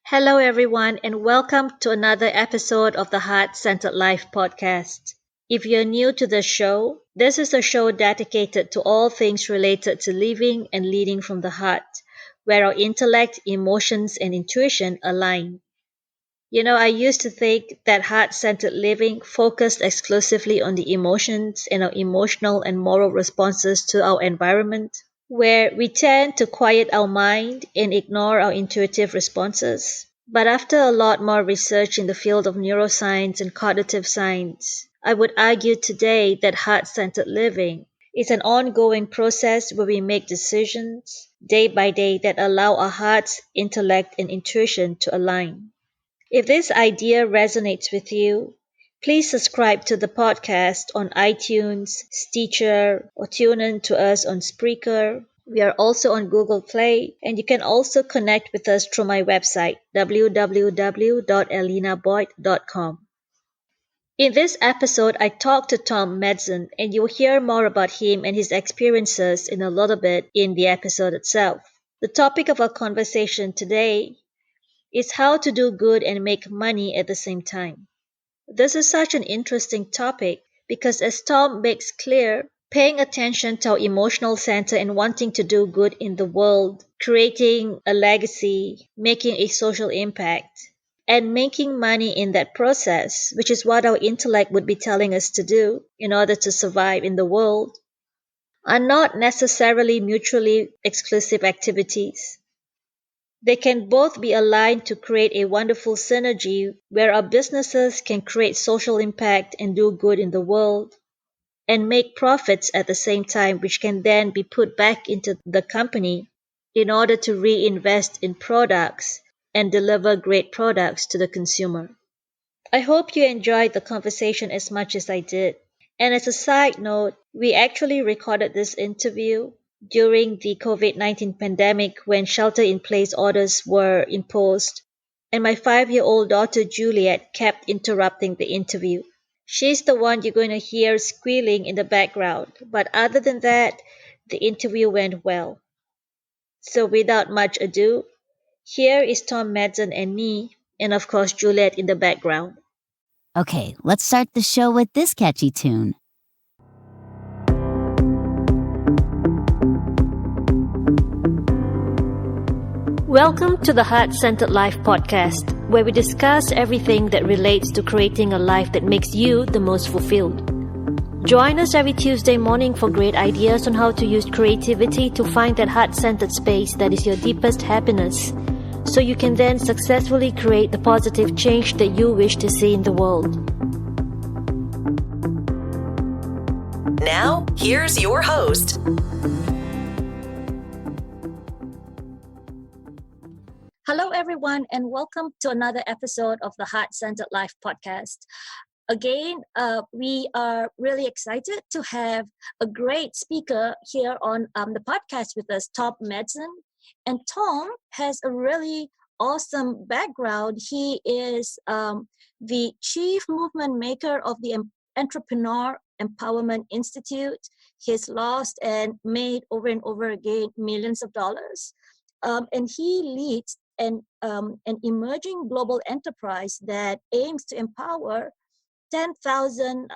Hello, everyone, and welcome to another episode of the Heart Centered Life podcast. If you're new to the show, this is a show dedicated to all things related to living and leading from the heart, where our intellect, emotions, and intuition align. I used to think that heart centered living focused exclusively on the emotions and our emotional and moral responses to our environment, where we tend to quiet our mind and ignore our intuitive responses. But after a lot more research in the field of neuroscience and cognitive science, I would argue today that heart centered living is an ongoing process where we make decisions day by day that allow our hearts, intellect, and intuition to align. If this idea resonates with you, please subscribe to the podcast on iTunes, Stitcher, or tune in to us on Spreaker. We are also on Google Play, and you can also connect with us through my website, www.elinaboyd.com. In this episode, I talked to Tom Matzen, and you'll hear more about him and his experiences in a little bit in the episode itself. The topic of our conversation today is how to do good and make money at the same time. This is such an interesting topic because, as Tom makes clear, paying attention to our emotional center and wanting to do good in the world, creating a legacy, making a social impact, and making money in that process, which is what our intellect would be telling us to do in order to survive in the world, are not necessarily mutually exclusive activities. They can both be aligned to create a wonderful synergy where our businesses can create social impact and do good in the world and make profits at the same time, which can then be put back into the company in order to reinvest in products and deliver great products to the consumer. I hope you enjoyed the conversation as much as I did. And as a side note, we actually recorded this interview during the COVID-19 pandemic when shelter in place orders were imposed, and my 5-year-old daughter Juliet kept interrupting the interview. She's the one you're going to hear squealing in the background, but other than that, the interview went well. So without much ado, here is Tom Matzen and me, and of course Juliet in the background. Okay, let's start the show with this catchy tune. Welcome to the Heart Centered Life podcast, where we discuss everything that relates to creating a life that makes you the most fulfilled. Join us every Tuesday morning for great ideas on how to use creativity to find that heart-centered space that is your deepest happiness, so you can then successfully create the positive change that you wish to see in the world. Now, here's your host. Hello, everyone, and welcome to another episode of the Heart Centered Life podcast. Again, we are really excited to have a great speaker here on the podcast with us, Tom Matzen. And Tom has a really awesome background. He is the chief movement maker of the Entrepreneur Empowerment Institute. He's lost and made over and over again millions of dollars. And he leads an emerging global enterprise that aims to empower 10,000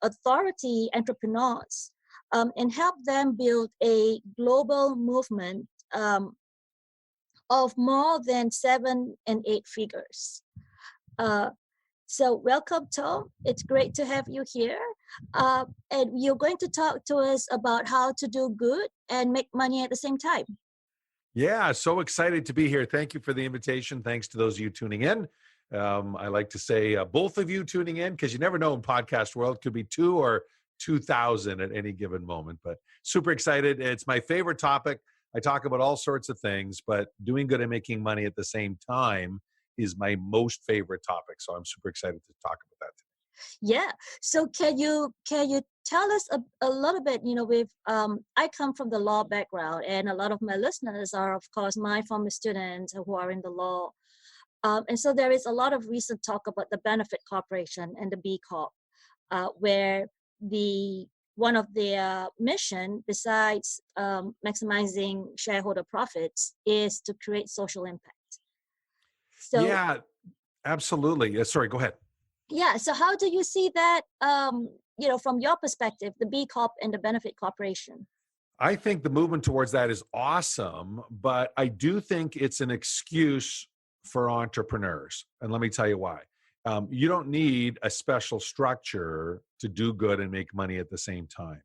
authority entrepreneurs and help them build a global movement of more than 7 and 8 figures. So welcome, Tom. It's great to have you here. And you're going to talk to us about how to do good and make money at the same time. Yeah, so excited to be here. Thank you for the invitation. Thanks to those of you tuning in. I like to say both of you tuning in, because you never know in podcast world, could be 2 or 2,000 at any given moment. But super excited. It's my favorite topic. I talk about all sorts of things, but doing good and making money at the same time is my most favorite topic. So I'm super excited to talk about that today. Yeah. So can you tell us a little bit? I come from the law background, and a lot of my listeners are, of course, my former students who are in the law. And so there is a lot of recent talk about the benefit corporation and the B-corp, where one of their mission, besides maximizing shareholder profits, is to create social impact. So Yeah, absolutely. Sorry, go ahead. yeah, so how do you see that, from your perspective, the B Corp and the benefit corporation? I think the movement towards that is awesome, but I do think it's an excuse for entrepreneurs. And let me tell you why. You don't need a special structure to do good and make money at the same time.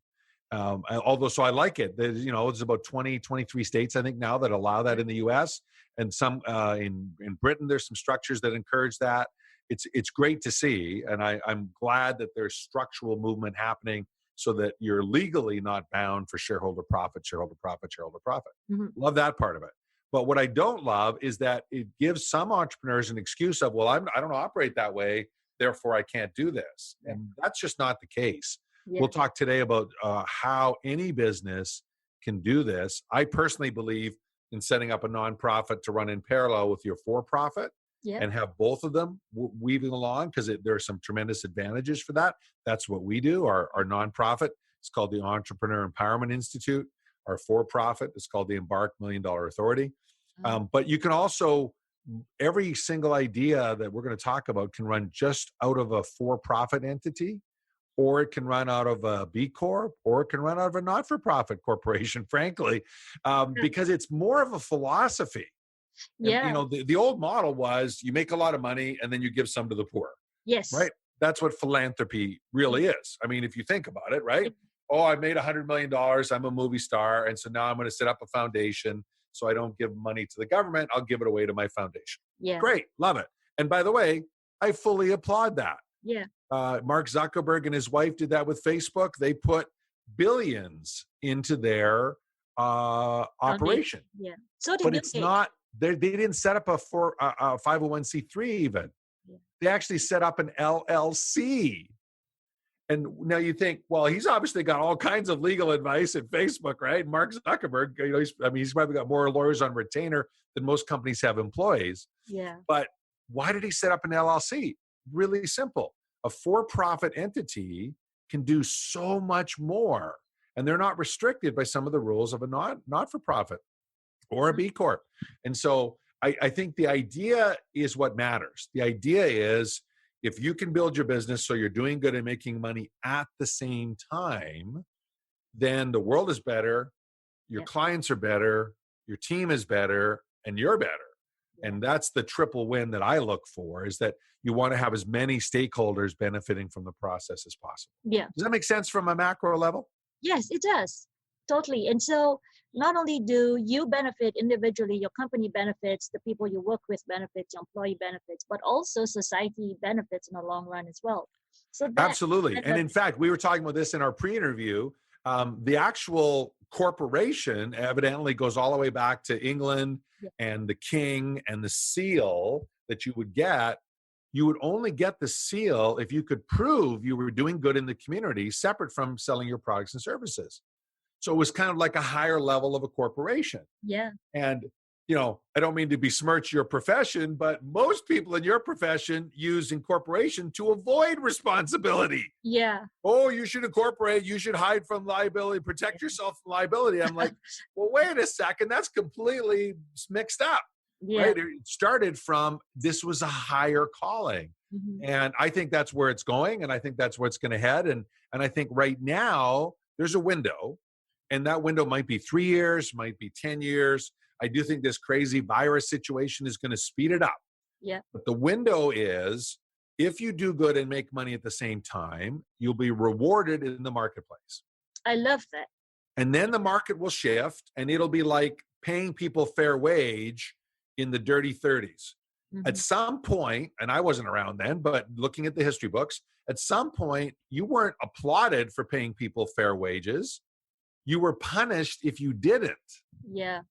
So I like it. There's about 20, 23 states, I think, now that allow that in the US. And some in Britain, there's some structures that encourage that. It's great to see. And I'm glad that there's structural movement happening so that you're legally not bound for shareholder profit. Mm-hmm. Love that part of it. But what I don't love is that it gives some entrepreneurs an excuse of, well, I don't operate that way, therefore I can't do this. And that's just not the case. Yeah. We'll talk today about how any business can do this. I personally believe in setting up a nonprofit to run in parallel with your for-profit. Yeah. And have both of them weaving along, because there are some tremendous advantages for that. That's what we do. Our nonprofit is called the Entrepreneur Empowerment Institute. Our for-profit is called the Embark $1 Million Authority. But you can also, every single idea that we're going to talk about can run just out of a for-profit entity, or it can run out of a B-corp, or it can run out of a not-for-profit corporation, frankly, because it's more of a philosophy. Yeah. And, the old model was you make a lot of money and then you give some to the poor. Yes. Right? That's what philanthropy really is. I mean, if you think about it, right? Oh, I made $100 million. I'm a movie star. And so now I'm going to set up a foundation so I don't give money to the government. I'll give it away to my foundation. Yeah. Great. Love it. And by the way, I fully applaud that. Yeah. Mark Zuckerberg and his wife did that with Facebook. They put billions into their operation. Yeah. So did but it's not. They didn't set up a 501c3 even. Yeah. They actually set up an LLC. And now you think, well, he's obviously got all kinds of legal advice at Facebook, right? Mark Zuckerberg, he's probably got more lawyers on retainer than most companies have employees. Yeah. But why did he set up an LLC? Really simple. A for-profit entity can do so much more, and they're not restricted by some of the rules of a not-for-profit or a B Corp. And so I think the idea is what matters. The idea is, if you can build your business so you're doing good and making money at the same time, then the world is better, your clients are better, your team is better, and you're better. And that's the triple win that I look for, is that you want to have as many stakeholders benefiting from the process as possible. Yeah. Does that make sense from a macro level? Yes, it does. Totally. And so not only do you benefit individually, your company benefits, the people you work with benefits, your employee benefits, but also society benefits in the long run as well. So absolutely. And in fact, we were talking about this in our pre-interview. The actual corporation evidently goes all the way back to England, and the king and the seal that you would get. You would only get the seal if you could prove you were doing good in the community, separate from selling your products and services. So it was kind of like a higher level of a corporation. Yeah. And, I don't mean to besmirch your profession, but most people in your profession use incorporation to avoid responsibility. Yeah. Oh, you should incorporate. You should hide from liability, protect yourself from liability. I'm like, well, wait a second. That's completely mixed up. Yeah. Right? It started from, this was a higher calling. Mm-hmm. And I think that's where it's going. And I think that's where it's going to head. And I think right now there's a window. And that window might be 3 years, might be 10 years. I do think this crazy virus situation is going to speed it up. Yeah. But the window is, if you do good and make money at the same time, you'll be rewarded in the marketplace. I love that. And then the market will shift, and it'll be like paying people fair wage in the dirty 30s. Mm-hmm. At some point, and I wasn't around then, but looking at the history books, at some point, you weren't applauded for paying people fair wages. You were punished if you didn't. Yeah.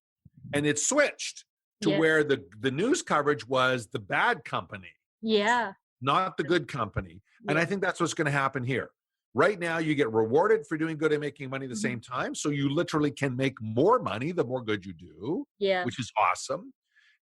And it switched to where the news coverage was the bad company. Yeah. Not the good company. Yeah. And I think that's what's going to happen here. Right now, you get rewarded for doing good and making money at the same time. So you literally can make more money the more good you do, which is awesome.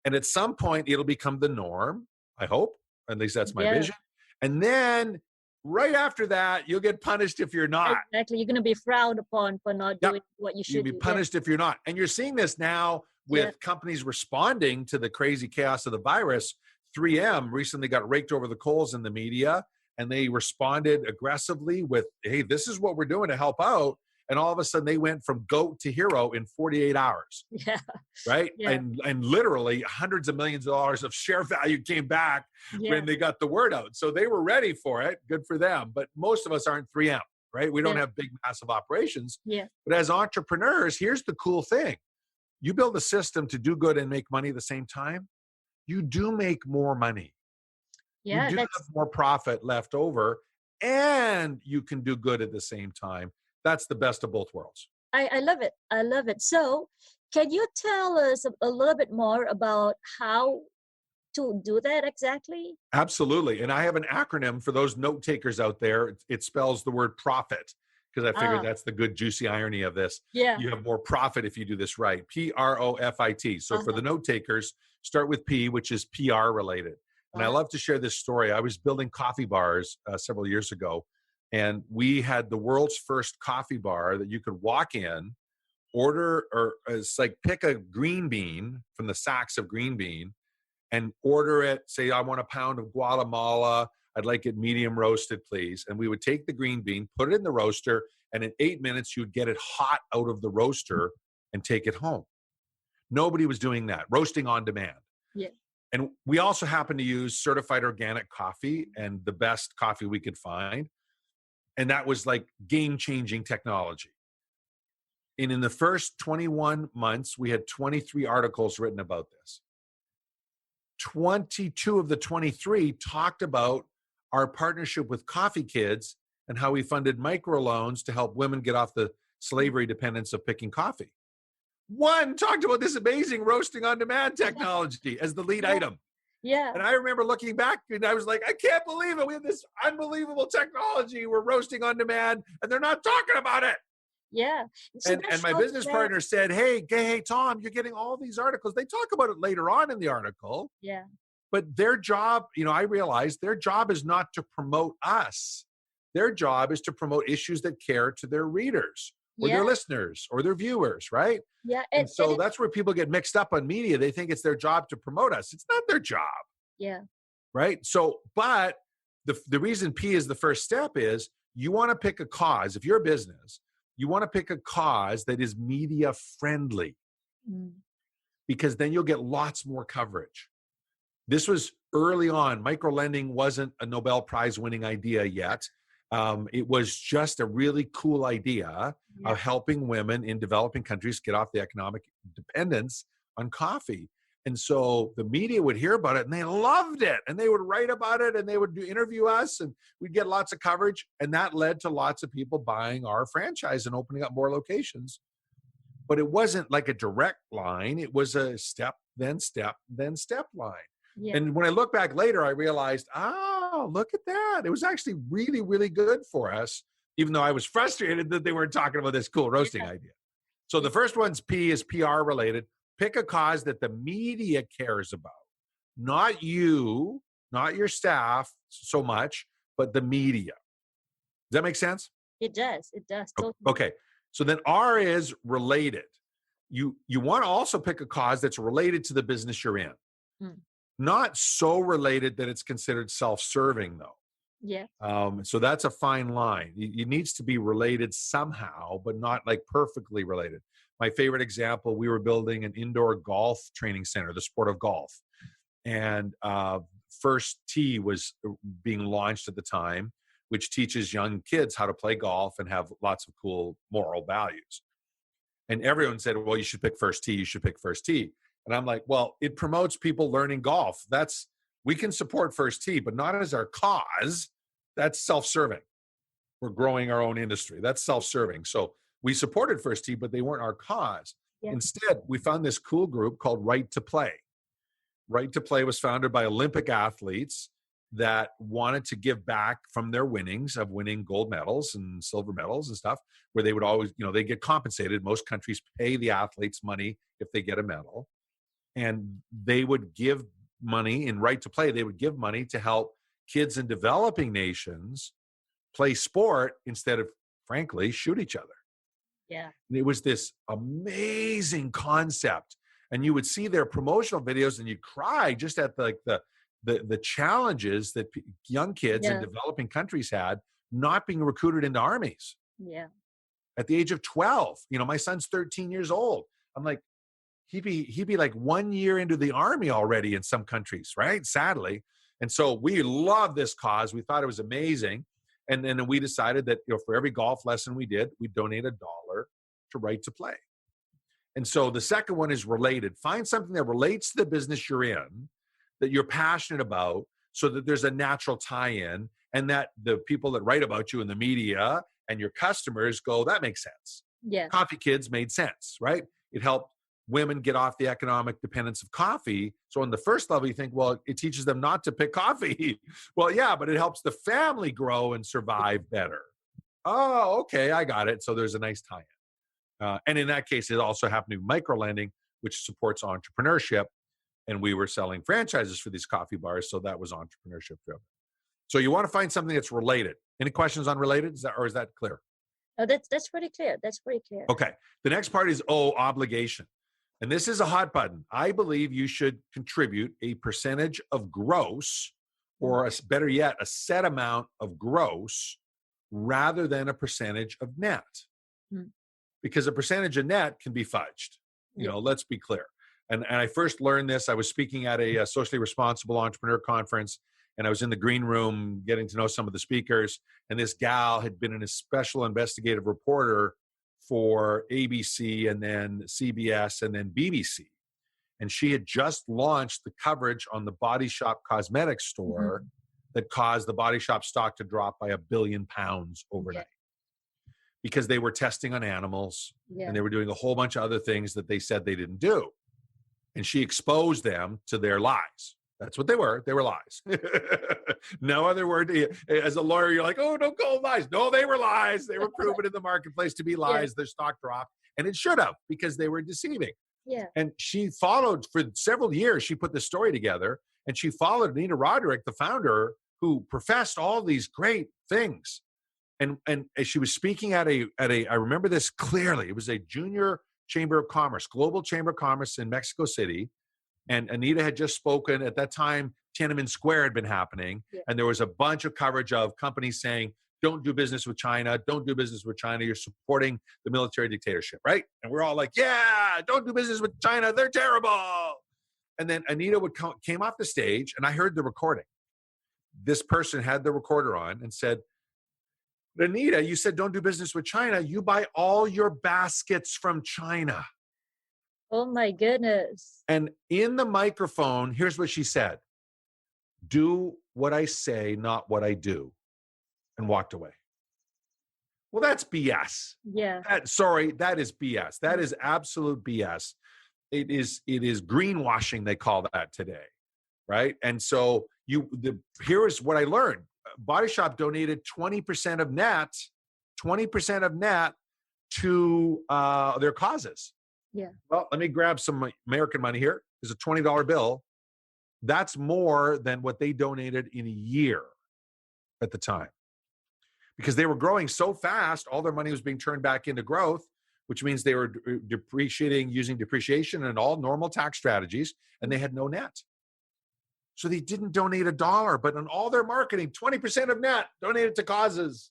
And at some point, it'll become the norm, I hope. At least that's my vision. And then right after that, you'll get punished if you're not. Exactly. You're going to be frowned upon for not doing what you should do. You'll be punished if you're not. And you're seeing this now with companies responding to the crazy chaos of the virus 3M recently got raked over the coals in the media, and they responded aggressively with, hey, this is what we're doing to help out. And all of a sudden they went from goat to hero in 48 hours. Yeah. Right. Yeah. And literally hundreds of millions of dollars of share value came back when they got the word out. So they were ready for it. Good for them. But most of us aren't 3M, right? We don't have big, massive operations. Yeah. But as entrepreneurs, here's the cool thing. You build a system to do good and make money at the same time, you do make more money. Yeah, you do have more profit left over, and you can do good at the same time. That's the best of both worlds. I love it. I love it. So can you tell us a little bit more about how to do that exactly? Absolutely. And I have an acronym for those note takers out there. It spells the word profit, because I figured that's the good, juicy irony of this. Yeah. You have more profit if you do this right. PROFIT. So for the note takers, start with P, which is PR related. And I love to share this story. I was building coffee bars several years ago, and we had the world's first coffee bar that you could walk in, order, or it's like pick a green bean from the sacks of green bean and order it. Say, I want a pound of Guatemala. I'd like it medium roasted, please. And we would take the green bean, put it in the roaster, and in 8 minutes, you'd get it hot out of the roaster and take it home. Nobody was doing that. Roasting on demand. Yeah. And we also happen to use certified organic coffee, and the best coffee we could find. And that was like game-changing technology. And in the first 21 months, we had 23 articles written about this. 22 of the 23 talked about our partnership with Coffee Kids and how we funded microloans to help women get off the slavery dependence of picking coffee. One talked about this amazing roasting on demand technology as the lead item. Yeah. And I remember looking back and I was like, I can't believe it. We have this unbelievable technology. We're roasting on demand and they're not talking about it. Yeah. So and my business partner said, hey, Tom, you're getting all these articles. They talk about it later on in the article. Yeah. But their job, I realized their job is not to promote us. Their job is to promote issues that care to their readers or their listeners or their viewers, right? Yeah. And so that's where people get mixed up on media. They think it's their job to promote us. It's not their job. Yeah. Right? So, but the reason P is the first step is you want to pick a cause. If you're a business, you want to pick a cause that is media friendly, because then you'll get lots more coverage. This was early on. Microlending wasn't a Nobel Prize winning idea yet. It was just a really cool idea of helping women in developing countries get off the economic dependence on coffee. And so the media would hear about it and they loved it, and they would write about it, and they would interview us, and we'd get lots of coverage. And that led to lots of people buying our franchise and opening up more locations. But it wasn't like a direct line. It was a step, then step, then step line. Yeah. And when I look back later, I realized, look at that. It was actually really, really good for us, even though I was frustrated that they weren't talking about this cool roasting idea. So the first one's P is PR related. Pick a cause that the media cares about, not you, not your staff so much, but the media. Does that make sense? It does. It does. Totally. Okay. So then R is related. You want to also pick a cause that's related to the business you're in. Not so related that it's considered self-serving, though. Yeah. So that's a fine line. It needs to be related somehow, but not like perfectly related. My favorite example, we were building an indoor golf training center, the sport of golf. And First Tee was being launched at the time, which teaches young kids how to play golf and have lots of cool moral values. And everyone said, well, you should pick First Tee. You should pick First Tee. And I'm like, well, it promotes people learning golf. We can support First Tee, but not as our cause. That's self-serving. We're growing our own industry. That's self-serving. So we supported First Tee, but they weren't our cause. Yeah. Instead, we found this cool group called Right to Play. Right to Play was founded by Olympic athletes that wanted to give back from their winnings of winning gold medals and silver medals and stuff, where they would always, they get compensated. Most countries pay the athletes money if they get a medal. And they would give money in Right to Play. They would give money to help kids in developing nations play sport instead of, frankly, shoot each other. Yeah. And it was this amazing concept. And you would see their promotional videos and you'd cry just at the the challenges that young kids in developing countries had not being recruited into armies. Yeah. At the age of 12, my son's 13 years old. I'm like, he'd be like 1 year into the army already in some countries, right? Sadly. And so we love this cause. We thought it was amazing. And then we decided that, for every golf lesson we did, we'd donate $1 to Right to Play. And so the second one is related. Find something that relates to the business you're in, that you're passionate about, so that there's a natural tie-in, and that the people that write about you in the media and your customers go, that makes sense. Yeah. Coffee Kids made sense, right? It helped women get off the economic dependence of coffee. So on the first level, you think, well, it teaches them not to pick coffee. Well, yeah, but it helps the family grow and survive better. Oh, okay, I got it. So there's a nice tie-in. And in that case, it also happened to be microlending, which supports entrepreneurship. And we were selling franchises for these coffee bars, so that was entrepreneurship driven. So you want to find something that's related. Any questions on related? Is that clear? Oh, that's pretty clear. That's pretty clear. Okay. The next part is obligation. And this is a hot button. I believe you should contribute a percentage of gross, or better yet, a set amount of gross rather than a percentage of net. Because a percentage of net can be fudged. Let's be clear. And I first learned this. I was speaking at a socially responsible entrepreneur conference, and I was in the green room getting to know some of the speakers. And this gal had been a special investigative reporter for ABC and then CBS and then BBC. And she had just launched the coverage on the Body Shop cosmetics store that caused the Body Shop stock to drop by £1 billion overnight. Because they were testing on animals and they were doing a whole bunch of other things that they said they didn't do. And she exposed them to their lies. That's what they were. They were lies. No other word. As a lawyer, you're like, oh, don't call them lies. No, they were lies. They were proven in the marketplace to be lies. Their stock dropped. And it should have, because they were deceiving. Yeah. And she followed for several years. She put this story together, and she followed Nina Roderick, the founder, who professed all these great things. And she was speaking at a I remember this clearly. It was a junior Chamber of Commerce, Global Chamber of Commerce in Mexico City. And Anita had just spoken. At that time, Tiananmen Square had been happening. And there was a bunch of coverage of companies saying, don't do business with China. Don't do business with China. You're supporting the military dictatorship, right? And we're all like, yeah, don't do business with China. They're terrible. And then Anita came off the stage, and I heard the recording. This person had the recorder on and said, Anita, you said don't do business with China. You buy all your baskets from China. Oh my goodness. And in the microphone, here's what she said. Do what I say, not what I do. And walked away. Well, that's BS. Yeah. That is BS. That is absolute BS. It is greenwashing, they call that today. Right? And so here is what I learned. Body Shop donated 20% of net to their causes. Yeah. Well, let me grab some American money here. There's a $20 bill. That's more than what they donated in a year at the time. Because they were growing so fast, all their money was being turned back into growth, which means they were depreciating using depreciation and all normal tax strategies, and they had no net. So they didn't donate $1, but on all their marketing, 20% of net donated to causes.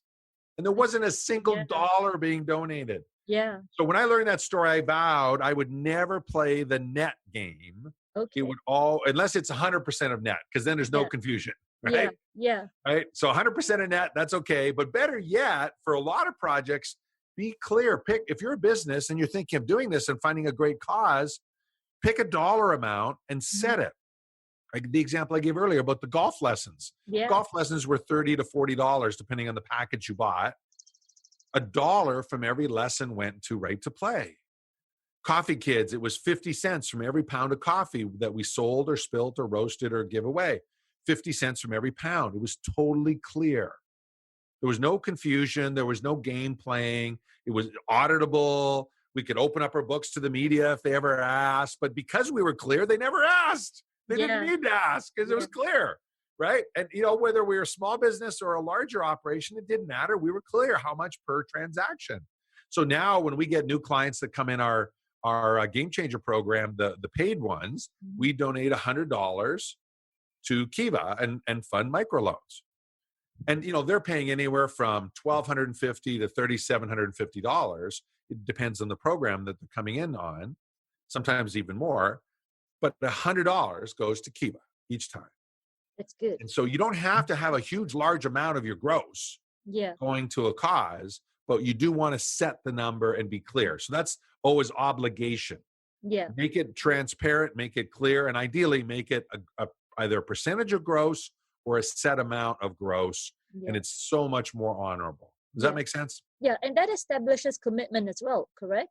And there wasn't a single dollar being donated. Yeah. So when I learned that story, I vowed I would never play the net game. Okay. It would unless it's 100% of net, because then there's no confusion, right? Yeah. Right. So 100% of net, that's okay. But better yet, for a lot of projects, be clear. If you're a business and you're thinking of doing this and finding a great cause, pick a dollar amount and set it. Like the example I gave earlier about the golf lessons. Yeah. Golf lessons were $30 to $40, depending on the package you bought. $1 from every lesson went to Right to Play. Coffee Kids, it was 50 cents from every pound of coffee that we sold or spilt or roasted or give away. 50 cents from every pound. It was totally clear. There was no confusion. There was no game playing. It was auditable. We could open up our books to the media if they ever asked. But because we were clear, they never asked. They didn't need to ask because it was clear, right? And, whether we were a small business or a larger operation, it didn't matter. We were clear how much per transaction. So now when we get new clients that come in our Game Changer program, the paid ones, we donate $100 to Kiva and fund microloans. And, they're paying anywhere from $1,250 to $3,750. It depends on the program that they're coming in on, sometimes even more. But $100 goes to Kiva each time. That's good. And so you don't have to have a huge, large amount of your gross going to a cause, but you do want to set the number and be clear. So that's always obligation. Yeah. Make it transparent, make it clear, and ideally make it either a percentage of gross or a set amount of gross. Yeah. And it's so much more honorable. Does that make sense? Yeah. And that establishes commitment as well, correct?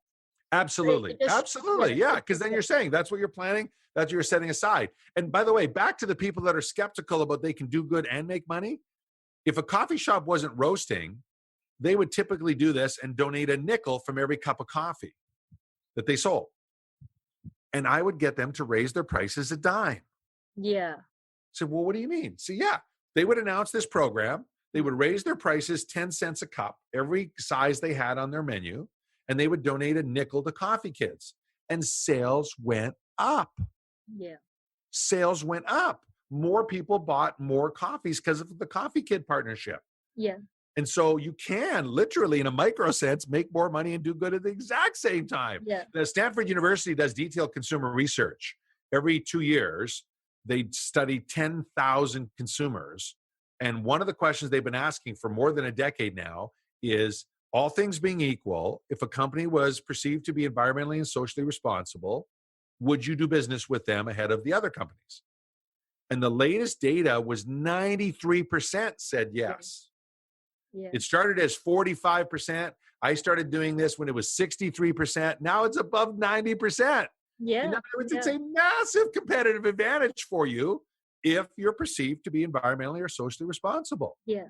Absolutely. Absolutely. Yeah. Because then you're saying that's what you're planning, that's what you're setting aside. And by the way, back to the people that are skeptical about they can do good and make money. If a coffee shop wasn't roasting, they would typically do this and donate a nickel from every cup of coffee that they sold. And I would get them to raise their prices a dime. Yeah. So, well, what do you mean? So, yeah, they would announce this program. They would raise their prices 10 cents a cup, every size they had on their menu, and they would donate a nickel to coffee kids. And sales went up. Yeah. Sales went up. More people bought more coffees because of the Coffee Kid partnership. Yeah. And so you can literally, in a micro sense, make more money and do good at the exact same time. Yeah. The Stanford University does detailed consumer research. Every 2 years, they study 10,000 consumers. And one of the questions they've been asking for more than a decade now is, all things being equal, if a company was perceived to be environmentally and socially responsible, would you do business with them ahead of the other companies? And the latest data was 93% said yes. Yeah. It started as 45%. I started doing this when it was 63%. Now it's above 90%. Yeah. In other words, it's a massive competitive advantage for you if you're perceived to be environmentally or socially responsible. Yeah.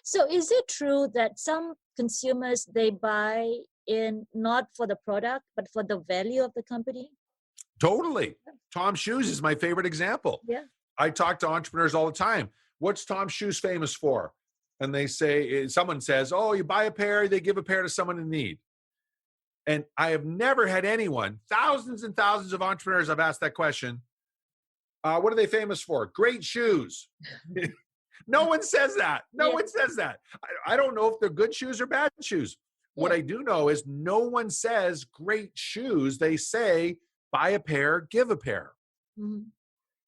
So is it true that some consumers, they buy in not for the product, but for the value of the company? Totally. Tom Shoes is my favorite example. Yeah. I talk to entrepreneurs all the time. What's Tom Shoes famous for? And they say, someone says, oh, you buy a pair, they give a pair to someone in need. And I have never had anyone, thousands and thousands of entrepreneurs, I've asked that question. What are they famous for? Great shoes. No one says that. No one says that. I don't know if they're good shoes or bad shoes. What I do know is no one says great shoes. They say, buy a pair, give a pair. Mm-hmm.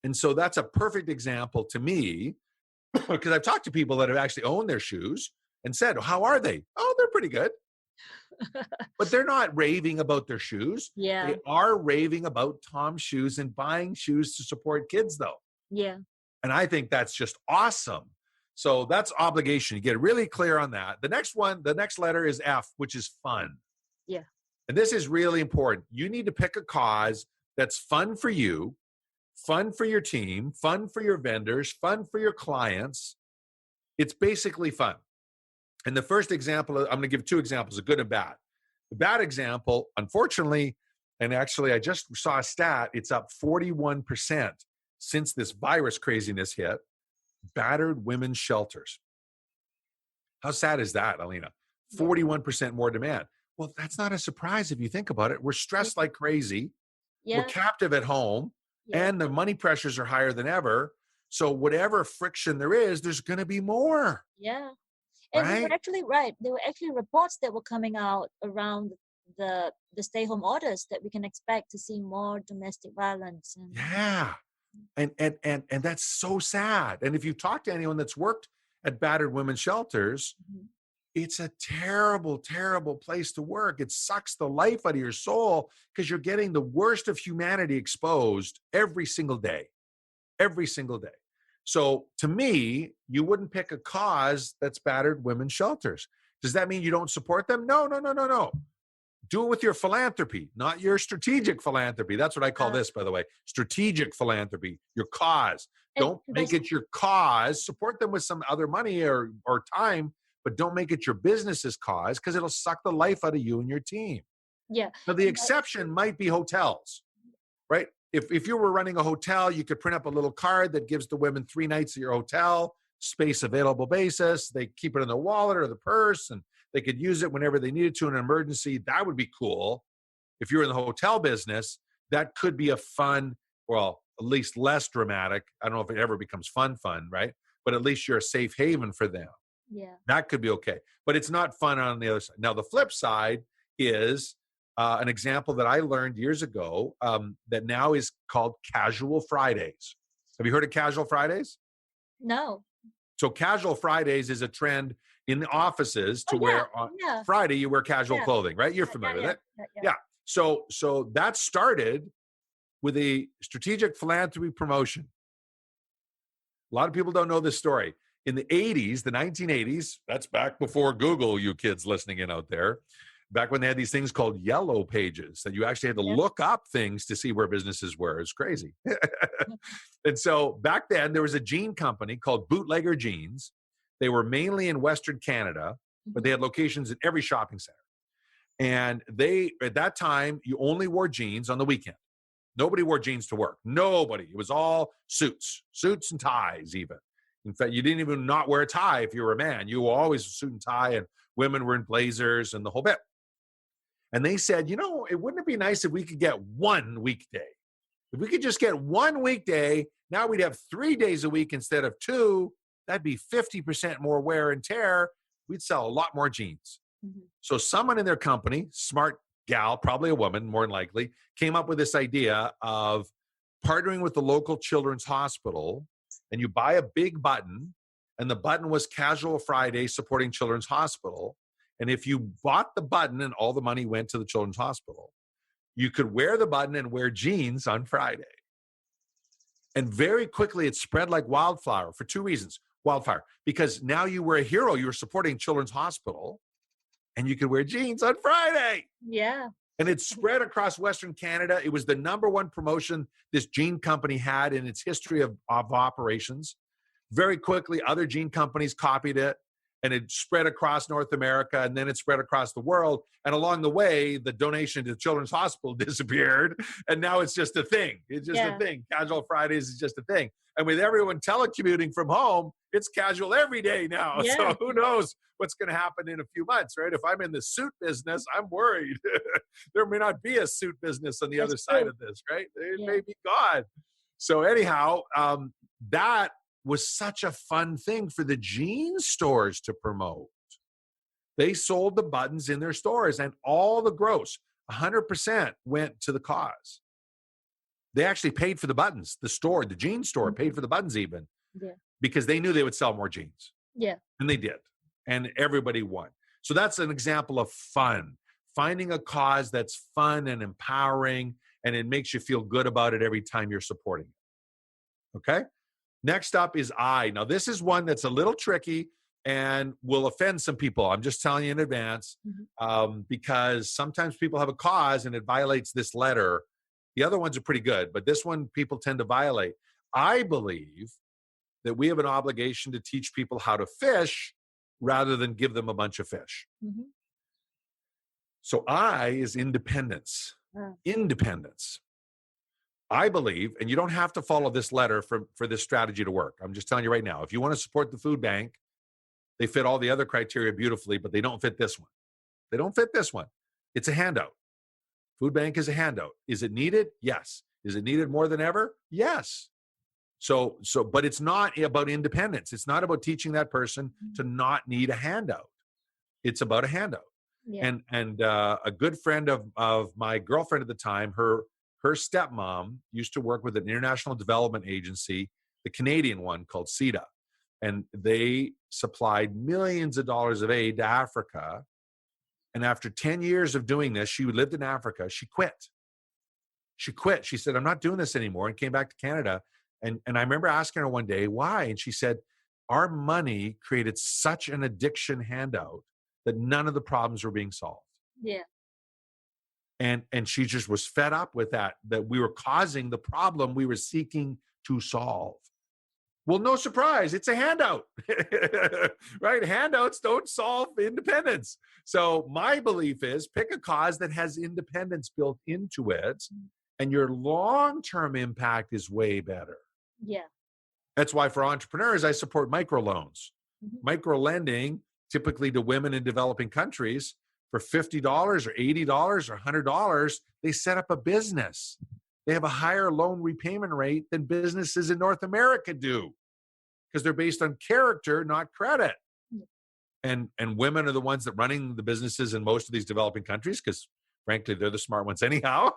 And so that's a perfect example to me, because I've talked to people that have actually owned their shoes and said, how are they? Oh, they're pretty good. But they're not raving about their shoes. Yeah. They are raving about Tom Shoes and buying shoes to support kids, though. Yeah. And I think that's just awesome. So that's obligation. You get really clear on that. The next one, the next letter is F, which is fun. Yeah. And this is really important. You need to pick a cause that's fun for you, fun for your team, fun for your vendors, fun for your clients. It's basically fun. And the first example, I'm going to give two examples, a good and bad. The bad example, unfortunately, and actually I just saw a stat, it's up 41% since this virus craziness hit, battered women's shelters. How sad is that, Alina? 41% more demand. Well, that's not a surprise if you think about it. We're stressed like crazy. Yeah. We're captive at home, and the money pressures are higher than ever. So whatever friction there is, there's going to be more. Yeah. And right? you were actually right. There were actually reports that were coming out around the stay-home orders that we can expect to see more domestic violence. And, yeah. And that's so sad. And if you talk to anyone that's worked at battered women's shelters, it's a terrible, terrible place to work. It sucks the life out of your soul because you're getting the worst of humanity exposed every single day. Every single day. So to me, you wouldn't pick a cause that's battered women's shelters. Does that mean you don't support them? No. Do it with your philanthropy, not your strategic philanthropy. That's what I call this, by the way. Strategic philanthropy, your cause. Don't make it your cause. Support them with some other money or time, but don't make it your business's cause because it'll suck the life out of you and your team. Yeah. Now, the exception might be hotels, right? If you were running a hotel, you could print up a little card that gives the women 3 nights at your hotel, space available basis. They keep it in their wallet or the purse, and they could use it whenever they needed to in an emergency. That would be cool. If you're in the hotel business, that could be a fun, well, at least less dramatic. I don't know if it ever becomes fun, right? But at least you're a safe haven for them. Yeah. That could be okay. But it's not fun on the other side. Now, the flip side is an example that I learned years ago that now is called Casual Fridays. Have you heard of Casual Fridays? No. So Casual Fridays is a trend in the offices to wear on Friday, you wear casual clothing, right? You're familiar with it. Yeah. So that started with a strategic philanthropy promotion. A lot of people don't know this story. In the 80s, the 1980s, that's back before Google, you kids listening in out there, back when they had these things called yellow pages that you actually had to look up things to see where businesses were. It's crazy. And so back then, there was a jean company called Bootlegger Jeans. They were mainly in Western Canada, but they had locations in every shopping center. And they, at that time, you only wore jeans on the weekend. Nobody wore jeans to work. Nobody. It was all suits and ties even. In fact, you didn't even not wear a tie if you were a man. You were always a suit and tie, and women were in blazers and the whole bit. And they said, wouldn't it be nice if we could get one weekday? If we could just get one weekday, now we'd have 3 days a week instead of 2. That'd be 50% more wear and tear. We'd sell a lot more jeans. Mm-hmm. So someone in their company, smart gal, probably a woman, more than likely, came up with this idea of partnering with the local children's hospital, and you buy a big button, and the button was Casual Friday supporting Children's Hospital. And if you bought the button and all the money went to the Children's Hospital, you could wear the button and wear jeans on Friday. And very quickly, it spread like wildfire for 2 reasons. Wildfire, because now you were a hero. You were supporting Children's Hospital, and you could wear jeans on Friday. Yeah. And it spread across Western Canada. It was the number one promotion this jean company had in its history of operations. Very quickly, other jean companies copied it, and it spread across North America, and then it spread across the world. And along the way, the donation to the Children's Hospital disappeared, and now it's just a thing. It's just a thing. Casual Fridays is just a thing. And with everyone telecommuting from home, it's casual every day now. Yeah. So who knows what's going to happen in a few months, right? If I'm in the suit business, I'm worried. There may not be a suit business on the other side of this, right? It may be gone. So anyhow, that was such a fun thing for the jean stores to promote. They sold the buttons in their stores, and all the gross, 100%, went to the cause. They actually paid for the buttons. The jean store paid for the buttons even, because they knew they would sell more jeans. Yeah. And they did. And everybody won. So that's an example of fun. Finding a cause that's fun and empowering, and it makes you feel good about it every time you're supporting it. Okay? Next up is I. Now, this is one that's a little tricky and will offend some people. I'm just telling you in advance, because sometimes people have a cause and it violates this letter. The other ones are pretty good, but this one people tend to violate. I believe that we have an obligation to teach people how to fish rather than give them a bunch of fish. Mm-hmm. So I is independence. Independence. I believe, and you don't have to follow this letter for this strategy to work. I'm just telling you right now, if you want to support the food bank, they fit all the other criteria beautifully, but they don't fit this one. They don't fit this one. It's a handout. Food bank is a handout. Is it needed? Yes. Is it needed more than ever? Yes. So, but it's not about independence. It's not about teaching that person to not need a handout. It's about a handout. Yeah. And a good friend of my girlfriend at the time, her stepmom used to work with an international development agency, the Canadian one called CEDA. And they supplied millions of dollars of aid to Africa. And after 10 years of doing this, she lived in Africa. She quit. She said, I'm not doing this anymore, and came back to Canada. And I remember asking her one day, why? And she said, our money created such an addiction handout that none of the problems were being solved. Yeah. And she just was fed up with that we were causing the problem we were seeking to solve. Well, no surprise, it's a handout, right? Handouts don't solve independence. So my belief is pick a cause that has independence built into it, and your long-term impact is way better. Yeah. That's why for entrepreneurs, I support microloans. Micro-lending, typically to women in developing countries, for $50 or $80 or $100, they set up a business. they have a higher loan repayment rate than businesses in North America do, because they're based on character, not credit. And women are the ones that running the businesses in most of these developing countries, because frankly, they're the smart ones anyhow.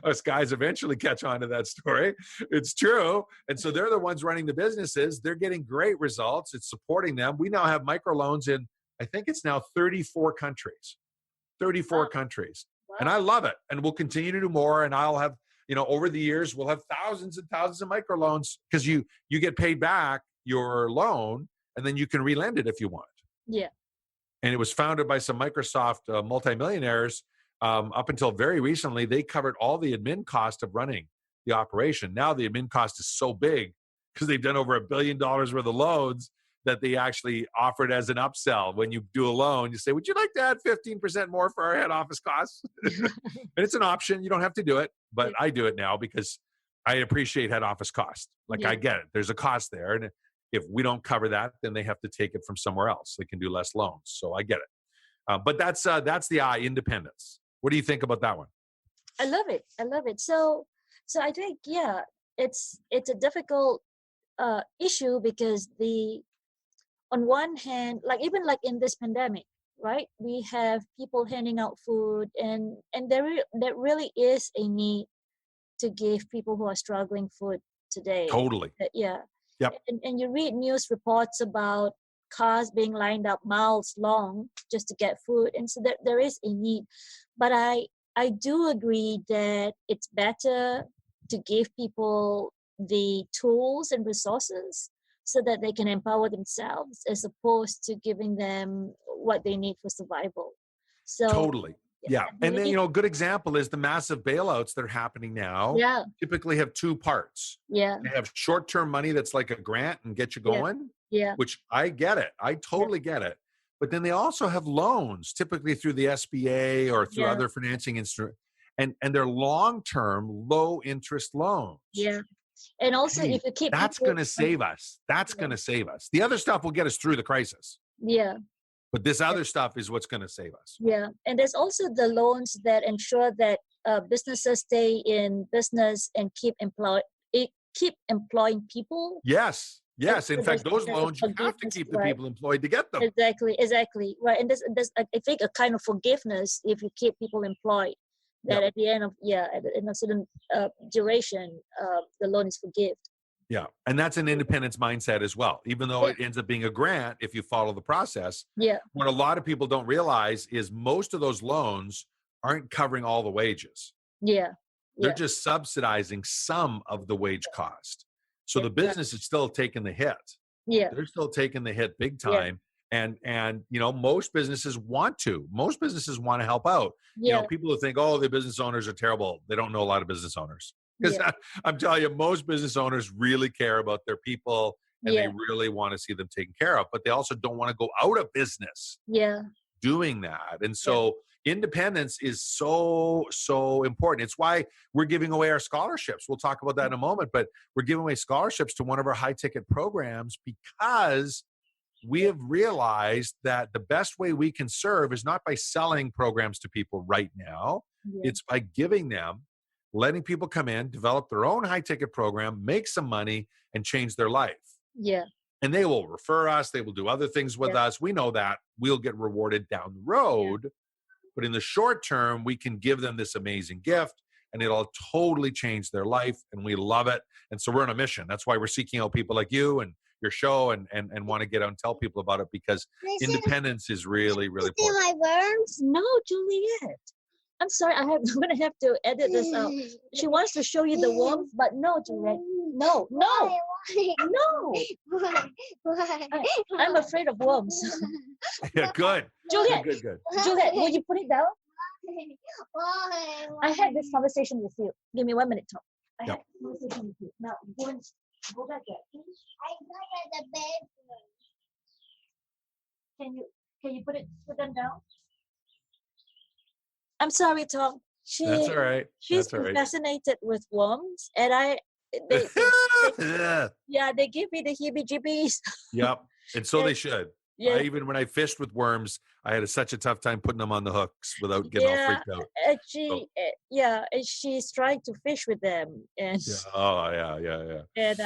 Us guys eventually catch on to that story. It's true. And so they're the ones running the businesses. They're getting great results. It's supporting them. We now have microloans in, I think it's now 34 countries. 34 countries. Wow. And I love it. And we'll continue to do more. And I'll have, over the years, we'll have thousands and thousands of microloans, because you get paid back your loan and then you can relend it if you want. Yeah. And it was founded by some Microsoft multimillionaires. Up until very recently, they covered all the admin cost of running the operation. Now the admin cost is so big because they've done over $1 billion worth of loans that they actually offer it as an upsell. When you do a loan, you say, would you like to add 15% more for our head office costs? And it's an option. You don't have to do it, but I do it now because I appreciate head office cost. I get it. There's a cost there. And if we don't cover that, then they have to take it from somewhere else. They can do less loans. So I get it. But that's the independence. What do you think about that one? I love it. So I think, it's a difficult issue, because on one hand, even in this pandemic, right? We have people handing out food, and there really is a need to give people who are struggling food today. Totally. Yeah. Yep. And you read news reports about cars being lined up miles long just to get food, and so there is a need. But I do agree that it's better to give people the tools and resources so that they can empower themselves, as opposed to giving them what they need for survival. So totally. Yeah. And then, a good example is the massive bailouts that are happening now. Yeah. Typically have two parts. Yeah. They have short-term money that's like a grant and get you going. Yeah. Which I get it. I totally get it. But then they also have loans, typically through the SBA or through other financing instruments. And they're long-term, low-interest loans. Yeah. And also, if you keep... That's going to save us. That's going to save us. The other stuff will get us through the crisis. Yeah. But this other stuff is what's going to save us. Yeah. And there's also the loans that ensure that businesses stay in business and keep employing people. Yes. Yes. In fact, those loans, you have to keep the people employed to get them. Exactly. Right. And there's I think, a kind of forgiveness if you keep people employed, that at the end of a certain duration, the loan is forgiven. Yeah. And that's an independence mindset as well. Even though it ends up being a grant, if you follow the process, what a lot of people don't realize is most of those loans aren't covering all the wages. Yeah. They're just subsidizing some of the wage cost. So the business is still taking the hit. Yeah. They're still taking the hit big time. And most businesses want to. Most businesses want to help out. People who think, the business owners are terrible. They don't know a lot of business owners. Because I'm telling you, most business owners really care about their people, and they really want to see them taken care of. But they also don't want to go out of business doing that. And so independence is so, so important. It's why we're giving away our scholarships. We'll talk about that in a moment. But we're giving away scholarships to one of our high-ticket programs, because we have realized that the best way we can serve is not by selling programs to people right now. It's by giving them, letting people come in, develop their own high-ticket program, make some money, and change their life. Yeah. And they will refer us. They will do other things with us. We know that. We'll get rewarded down the road. But in the short term, we can give them this amazing gift, and it'll totally change their life, and we love it. And so we're on a mission. That's why we're seeking out people like you and your show, and want to get out and tell people about it, because independence is really, really important. My worms? No, Juliet. I'm sorry, I'm going to have to edit this out. She wants to show you the worms, but no, Juliet. No. I'm afraid of worms. Yeah, good. Juliet, Good. Juliet, will you put it down? I had this conversation with you. Give me 1 minute, Tom. I had this conversation with you. Now, go back there. I got the bed. Can you put them down? I'm sorry, Tom. That's all right. She's fascinated with worms, and they give me the heebie-jeebies. Yep. And so they should. Yeah. Even when I fished with worms, I had such a tough time putting them on the hooks without getting all freaked out. Actually, and she's trying to fish with them, and Yeah. Oh, yeah. and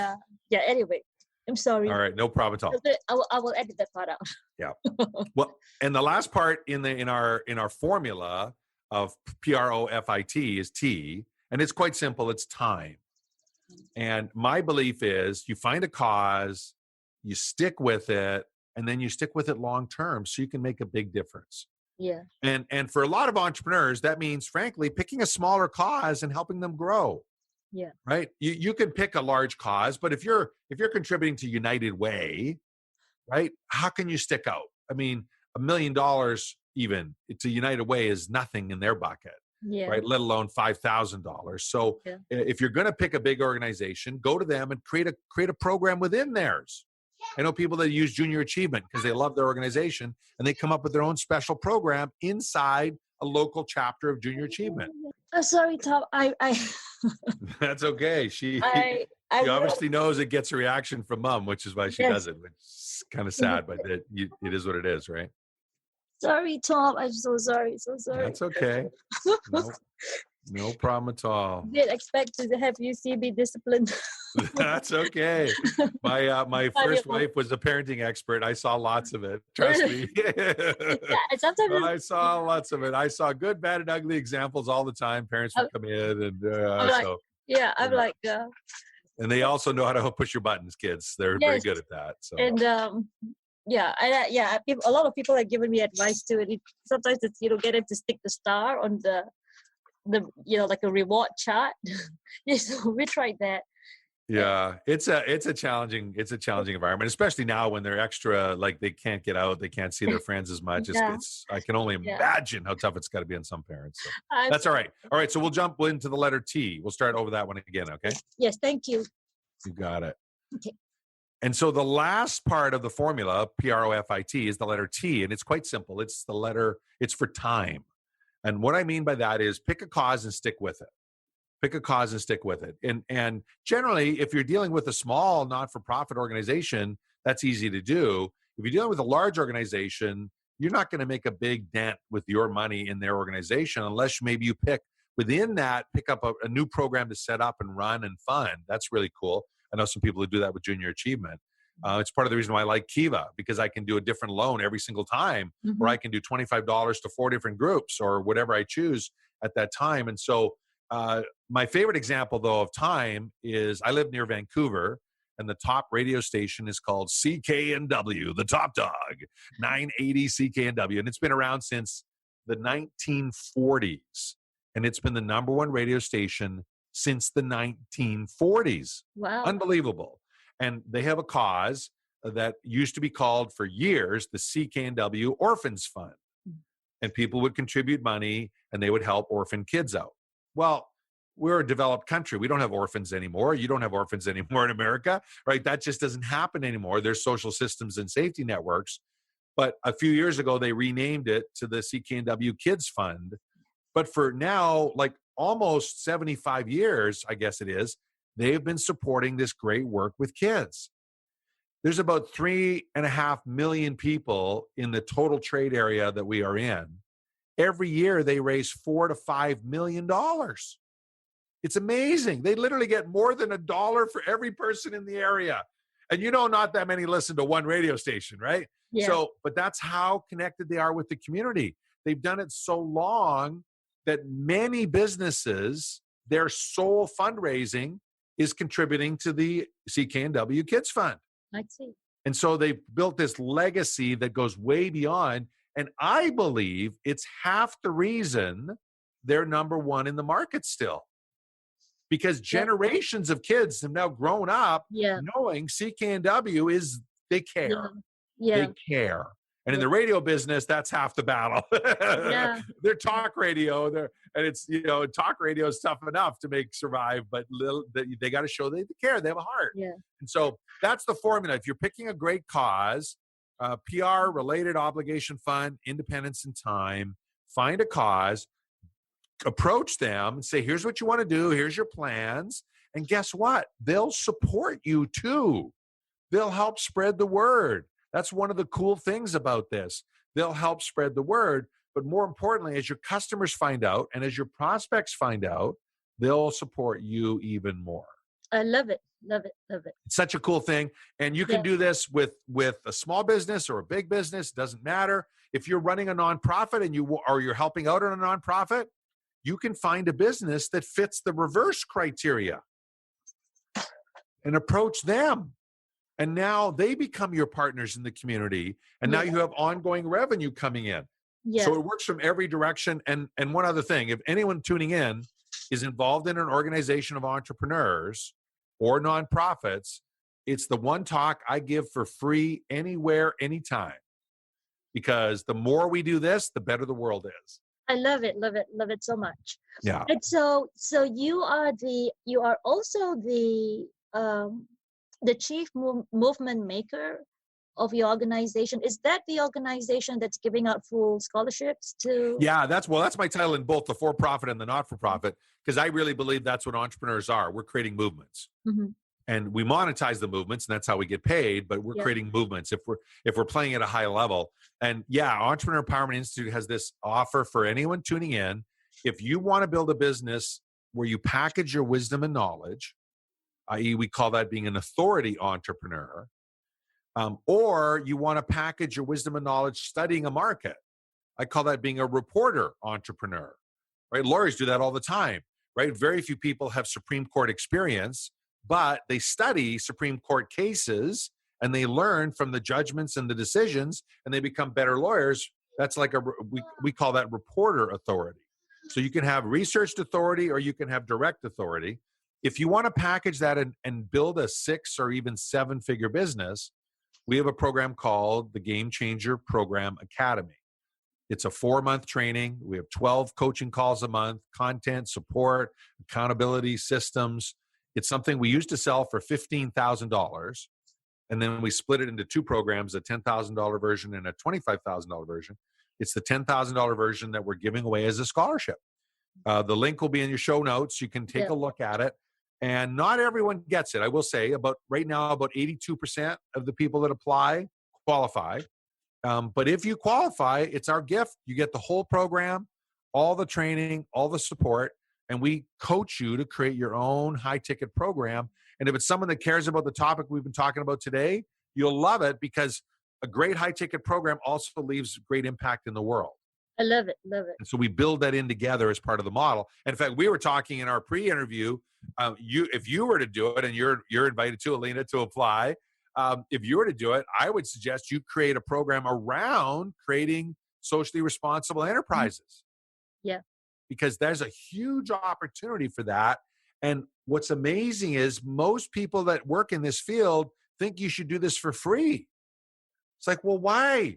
yeah. Anyway, I'm sorry. All right, no problem at all. I will edit that part out. Yeah. Well, and the last part in our formula of PROFIT is T, and it's quite simple. It's time. And my belief is you find a cause, you stick with it, and then you stick with it long term so you can make a big difference. Yeah. And for a lot of entrepreneurs, that means, frankly, picking a smaller cause and helping them grow. Yeah. Right. You can pick a large cause, but if you're contributing to United Way, right, how can you stick out? I mean, $1 million even to United Way is nothing in their bucket. Yeah. Right, let alone $5,000. So if you're going to pick a big organization, go to them and create a program within theirs. I know people that use Junior Achievement because they love their organization and they come up with their own special program inside a local chapter of Junior Achievement. I'm sorry, Tom. I That's okay. She I obviously knows it gets a reaction from Mom, which is why she does it, which is kind of sad, but it is what it is, right? Sorry, Tom. I'm so sorry. So sorry. That's okay. No problem at all. Didn't expect to have you see me disciplined. That's okay. My first wife was a parenting expert. I saw lots of it. Trust me. Sometimes I saw lots of it. I saw good, bad, and ugly examples all the time. Parents would come in and I'm like, and they also know how to push your buttons, kids. They're very good at that. So and a lot of people have given me advice too. And sometimes it's get them to stick the star on the like a reward chart. So we tried that. Yeah, it's a challenging environment, especially now when they're extra, like they can't get out, they can't see their friends as much. It's I can only imagine how tough it's got to be on some parents. So that's all right. All right, so we'll jump into the letter T. We'll start over that one again, okay? Yes, thank you. You got it. Okay. And so the last part of the formula, PROFIT, is the letter T, and it's quite simple. It's for time. And what I mean by that is pick a cause and stick with it. Pick a cause and stick with it. And generally, if you're dealing with a small not-for-profit organization, that's easy to do. If you're dealing with a large organization, you're not going to make a big dent with your money in their organization unless maybe you pick up a new program to set up and run and fund. That's really cool. I know some people who do that with Junior Achievement. It's part of the reason why I like Kiva, because I can do a different loan every single time, or I can do $25 to 4 different groups or whatever I choose at that time. And so my favorite example, though, of time is I live near Vancouver, and the top radio station is called CKNW, the top dog, 980 CKNW. And it's been around since the 1940s. And it's been the number one radio station since the 1940s. Wow. Unbelievable. And they have a cause that used to be called for years the CKNW Orphans Fund. And people would contribute money and they would help orphan kids out. Well, we're a developed country. We don't have orphans anymore. You don't have orphans anymore in America, right? That just doesn't happen anymore. There's social systems and safety networks. But a few years ago, they renamed it to the CKNW Kids Fund. But for now, like almost 75 years, I guess it is, they've been supporting this great work with kids. There's about 3.5 million people in the total trade area that we are in. Every year, they raise $4 to $5 million. It's amazing. They literally get more than $1 for every person in the area. And not that many listen to one radio station, right? Yeah. So, but that's how connected they are with the community. They've done it so long that many businesses, their sole fundraising is contributing to the CKNW Kids Fund. I see. And so they've built this legacy that goes way beyond. And I believe it's half the reason they're number one in the market still. Because generations of kids have now grown up knowing CKNW they care. Yeah. They care. And in the radio business, that's half the battle. They're talk radio. And it's, talk radio is tough enough to survive, but they got to show they care. They have a heart. Yeah. And so that's the formula. If you're picking a great cause, PR, related obligation fund, independence and time, find a cause, approach them and say, here's what you want to do. Here's your plans. And guess what? They'll support you too. They'll help spread the word. That's one of the cool things about this. They'll help spread the word. But more importantly, as your customers find out and as your prospects find out, they'll support you even more. I love it. Love it. Love it. It's such a cool thing. And you can do this with a small business or a big business. Doesn't matter. If you're running a nonprofit and you're helping out in a nonprofit, you can find a business that fits the reverse criteria and approach them. And now they become your partners in the community. And now you have ongoing revenue coming in. Yeah. So it works from every direction. And one other thing, if anyone tuning in is involved in an organization of entrepreneurs or nonprofits, it's the one talk I give for free anywhere, anytime. Because the more we do this, the better the world is. I love it, love it, love it so much. Yeah. And so you are also the chief movement maker of your organization. Is that the organization that's giving out full scholarships to? Yeah, that's my title in both the for-profit and the not-for-profit, because I really believe that's what entrepreneurs are. We're creating movements. Mm-hmm. And we monetize the movements, and that's how we get paid, but we're creating movements if we're playing at a high level. And Entrepreneur Empowerment Institute has this offer for anyone tuning in. If you want to build a business where you package your wisdom and knowledge, i.e. we call that being an authority entrepreneur, or you want to package your wisdom and knowledge studying a market, I call that being a reporter entrepreneur, right? Lawyers do that all the time, right? Very few people have Supreme Court experience, but they study Supreme Court cases and they learn from the judgments and the decisions and they become better lawyers. That's like we call that reporter authority. So you can have researched authority or you can have direct authority. If you want to package that and build a 6 or even 7-figure business, we have a program called the Game Changer Program Academy. It's a 4-month training. We have 12 coaching calls a month, content, support, accountability systems. It's something we used to sell for $15,000. And then we split it into 2 programs, a $10,000 version and a $25,000 version. It's the $10,000 version that we're giving away as a scholarship. The link will be in your show notes. You can take a look at it. And not everyone gets it. I will say right now, about 82% of the people that apply qualify. But if you qualify, it's our gift. You get the whole program, all the training, all the support, and we coach you to create your own high-ticket program. And if it's someone that cares about the topic we've been talking about today, you'll love it because a great high-ticket program also leaves great impact in the world. I love it, love it. And so we build that in together as part of the model. And in fact, we were talking in our pre-interview, if you were to do it, and you're invited to, Alina, to apply, if you were to do it, I would suggest you create a program around creating socially responsible enterprises. Yeah. Because there's a huge opportunity for that. And what's amazing is most people that work in this field think you should do this for free. It's like, well, why?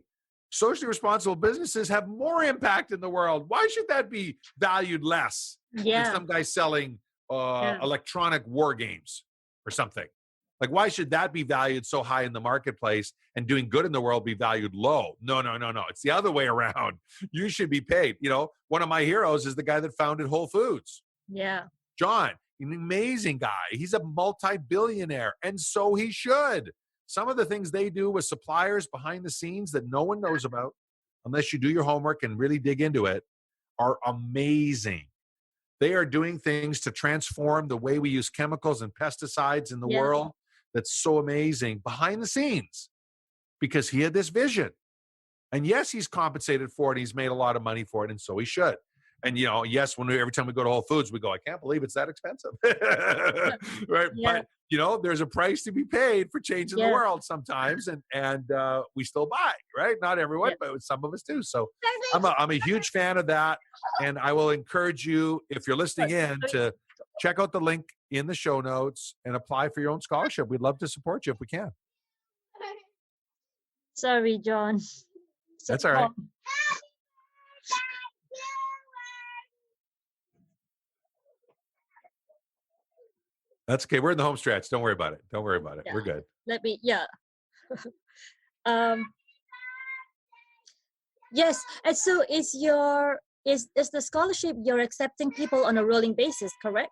Socially responsible businesses have more impact in the world. Why should that be valued less than some guy selling electronic war games or something? Like, why should that be valued so high in the marketplace and doing good in the world be valued low? No. It's the other way around. You should be paid. One of my heroes is the guy that founded Whole Foods. Yeah. John, an amazing guy. He's a multi-billionaire, and so he should. Some of the things they do with suppliers behind the scenes that no one knows about, unless you do your homework and really dig into it, are amazing. They are doing things to transform the way we use chemicals and pesticides in the world. That's so amazing behind the scenes because he had this vision. And yes, he's compensated for it. He's made a lot of money for it, and so he should. And, yes, every time we go to Whole Foods, we go, I can't believe it's that expensive. Right? Yeah. But, there's a price to be paid for changing the world sometimes. And we still buy, right? Not everyone, but some of us do. So I'm a huge fan of that. And I will encourage you, if you're listening in, to check out the link in the show notes and apply for your own scholarship. We'd love to support you if we can. Sorry, John. That's all right. That's okay. We're in the home stretch. Don't worry about it. Yeah. We're good. Yes. And so is the scholarship you're accepting people on a rolling basis, correct?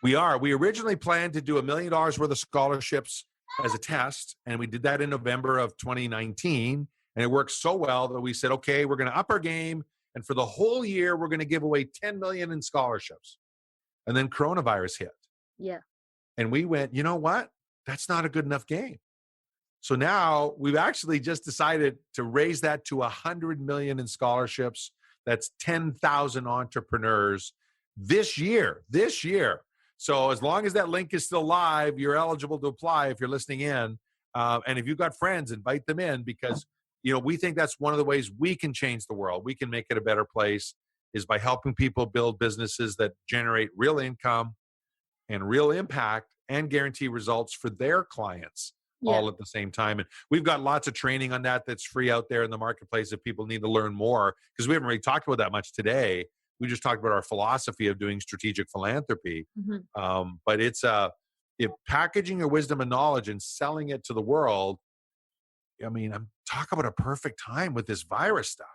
We are. We originally planned to do $1 million worth of scholarships as a test. And we did that in November of 2019. And it worked so well that we said, okay, we're going to up our game. And for the whole year, we're going to give away 10 million in scholarships. And then coronavirus hit. Yeah. And we went, you know what? That's not a good enough game. So now we've actually just decided to raise that to 100 million in scholarships. That's 10,000 entrepreneurs this year. So as long as that link is still live, you're eligible to apply if you're listening in. And if you've got friends, invite them in, because we think that's one of the ways we can change the world. We can make it a better place, is by helping people build businesses that generate real income and real impact and guarantee results for their clients all at the same time. And we've got lots of training on that that's free out there in the marketplace if people need to learn more, because we haven't really talked about that much today. We just talked about our philosophy of doing strategic philanthropy. But it's if packaging your wisdom and knowledge and selling it to the world, I'm talking about a perfect time with this virus stuff,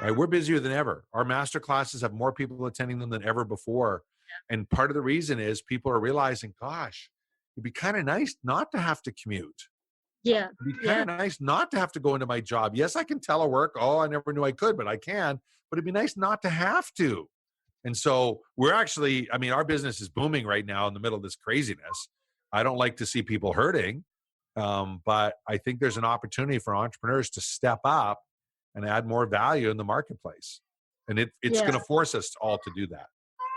right? We're busier than ever. Our master classes have more people attending them than ever before. And part of the reason is people are realizing, gosh, it'd be kind of nice not to have to commute. Yeah. It'd be kind of nice not to have to go into my job. Yes, I can telework. Oh, I never knew I could, but I can. But it'd be nice not to have to. And so we're actually, our business is booming right now in the middle of this craziness. I don't like to see people hurting, but I think there's an opportunity for entrepreneurs to step up and add more value in the marketplace. And it's going to force us all to do that.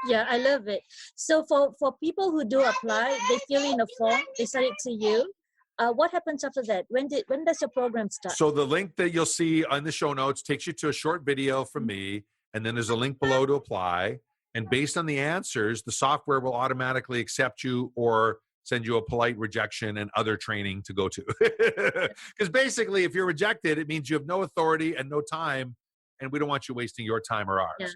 Yeah, I love it. So for people who do apply, they fill in a form, they send it to you. What happens after that? When does your program start? So the link that you'll see on the show notes takes you to a short video from me, and then there's a link below to apply. And based on the answers, the software will automatically accept you or send you a polite rejection and other training to go to. Because basically, if you're rejected, it means you have no authority and no time, and we don't want you wasting your time or ours. Yeah.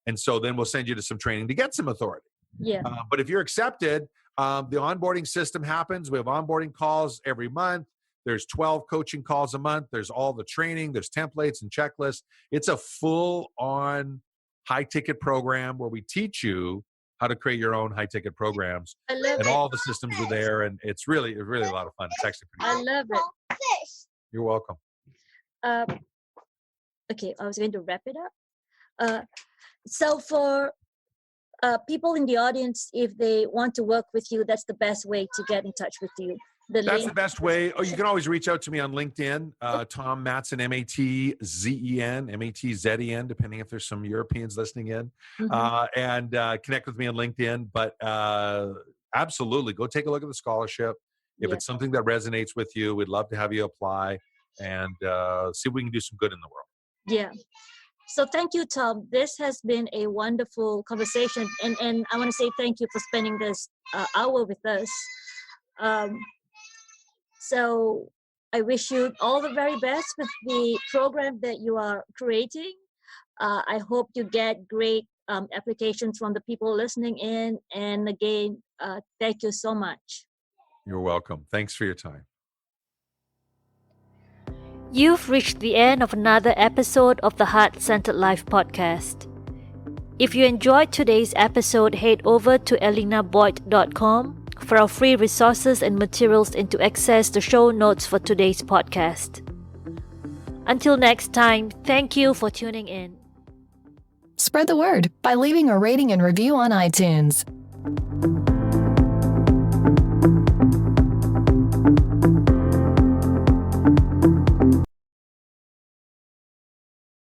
And so then we'll send you to some training to get some authority. Yeah. But if you're accepted, the onboarding system happens. We have onboarding calls every month. There's 12 coaching calls a month. There's all the training. There's templates and checklists. It's a full-on high-ticket program where we teach you how to create your own high-ticket programs. I love it. All the systems are there, and it's really a lot of fun. It's actually pretty I cool. love it. You're welcome. Okay, I was going to wrap it up. So for people in the audience, if they want to work with you, that's the best way to get in touch with you. That's the best way. Oh, you can always reach out to me on LinkedIn, Tom Matzen, M-A-T-Z-E-N, M-A-T-Z-E-N, depending if there's some Europeans listening in, and connect with me on LinkedIn. But absolutely, go take a look at the scholarship. If it's something that resonates with you, we'd love to have you apply and see if we can do some good in the world. Yeah. So thank you, Tom. This has been a wonderful conversation. And I want to say thank you for spending this hour with us. So I wish you all the very best with the program that you are creating. I hope you get great applications from the people listening in. And again, thank you so much. You're welcome. Thanks for your time. You've reached the end of another episode of the Heart-Centered Life podcast. If you enjoyed today's episode, head over to elinaboyd.com for our free resources and materials and to access the show notes for today's podcast. Until next time, thank you for tuning in. Spread the word by leaving a rating and review on iTunes.